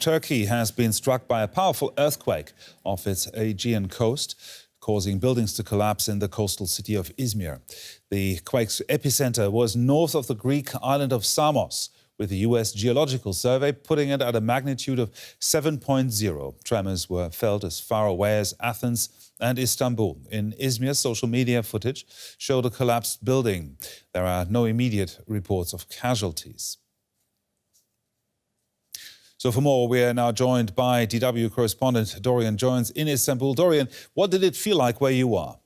Turkey has been struck by a powerful earthquake off its Aegean coast, causing buildings to collapse in the coastal city of Izmir. The quake's epicenter was north of the Greek island of Samos, with the US Geological Survey putting it at a magnitude of 7.0. Tremors were felt as far away as Athens and Istanbul. In Izmir, social media footage showed a collapsed building. There are no immediate reports of casualties. So for more, we are now joined by DW correspondent Dorian Jones in Istanbul. Dorian, what did it feel like where you are?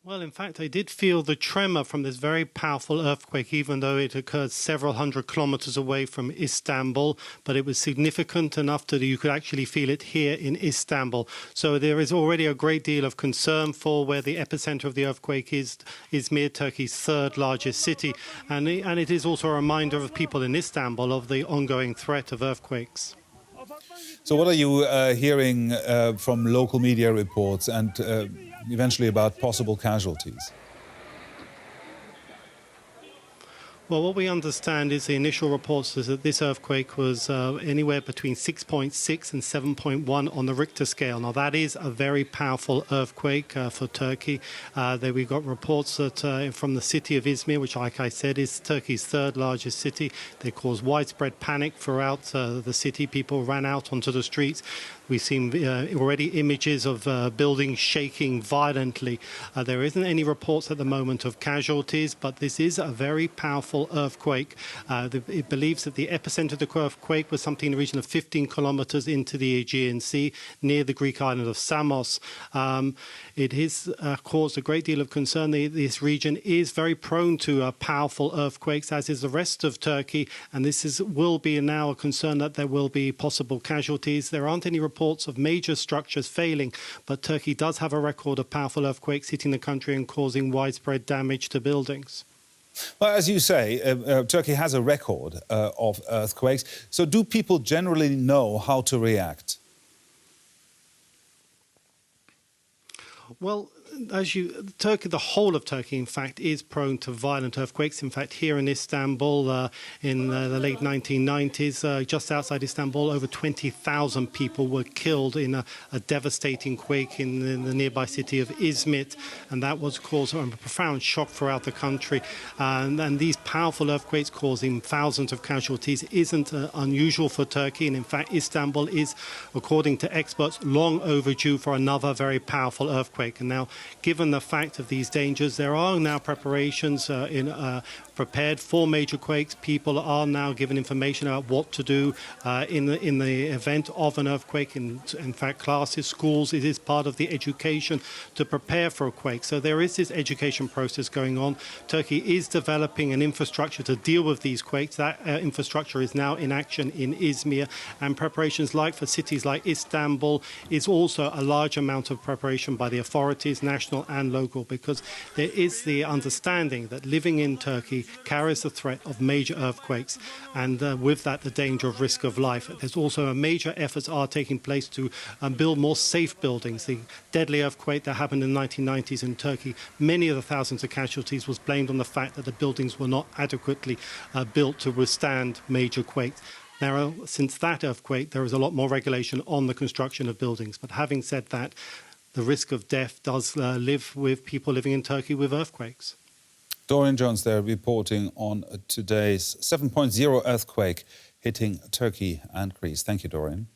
Well, in fact, I did feel the tremor from this very powerful earthquake, even though it occurred several hundred kilometers away from Istanbul. But it was significant enough that you could actually feel it here in Istanbul. So there is already a great deal of concern for where the epicenter of the earthquake is, Izmir, Turkey's third largest city. And it is also a reminder of people in Istanbul of the ongoing threat of earthquakes. So what are you hearing from local media reports and eventually about possible casualties? Well, what we understand is the initial reports is that this earthquake was anywhere between 6.6 and 7.1 on the Richter scale. Now, that is a very powerful earthquake for Turkey. We've got reports that from the city of Izmir, which, like I said, is Turkey's third largest city. They caused widespread panic throughout the city. People ran out onto the streets. We've seen already images of buildings shaking violently. There isn't any reports at the moment of casualties, but this is a very powerful earthquake. It believes that the epicenter of the earthquake was something in the region of 15 kilometers into the Aegean Sea, near the Greek island of Samos. It has caused a great deal of concern. This region is very prone to powerful earthquakes, as is the rest of Turkey, and this will be now a concern that there will be possible casualties. There aren't any reports of major structures failing, but Turkey does have a record of powerful earthquakes hitting the country and causing widespread damage to buildings. Well, as you say, Turkey has a record of earthquakes. So do people generally know how to react? Well, Turkey, the whole of Turkey, in fact, is prone to violent earthquakes. In fact, here in Istanbul, in the late 1990s, just outside Istanbul, over 20,000 people were killed in a devastating quake in the nearby city of Izmir, and that was caused a profound shock throughout the country. And these powerful earthquakes causing thousands of casualties isn't unusual for Turkey, and in fact, Istanbul is, according to experts, long overdue for another very powerful earthquake. And now, given the fact of these dangers, there are now preparations prepared for major quakes. People are now given information about what to do in the event of an earthquake. In fact, classes, schools, it is part of the education to prepare for a quake. So there is this education process going on. Turkey is developing an infrastructure to deal with these quakes. That infrastructure is now in action in Izmir, and preparations for cities like Istanbul is also a large amount of preparation by the authorities, national and local, because there is the understanding that living in Turkey carries the threat of major earthquakes, and with that the danger of risk of life. There's also major efforts are taking place to build more safe buildings. The deadly earthquake that happened in the 1990s in Turkey, many of the thousands of casualties was blamed on the fact that the buildings were not adequately built to withstand major quakes. Now, since that earthquake, there is a lot more regulation on the construction of buildings. But having said that, the risk of death does live with people living in Turkey with earthquakes. Dorian Jones there reporting on today's 7.0 earthquake hitting Turkey and Greece. Thank you, Dorian.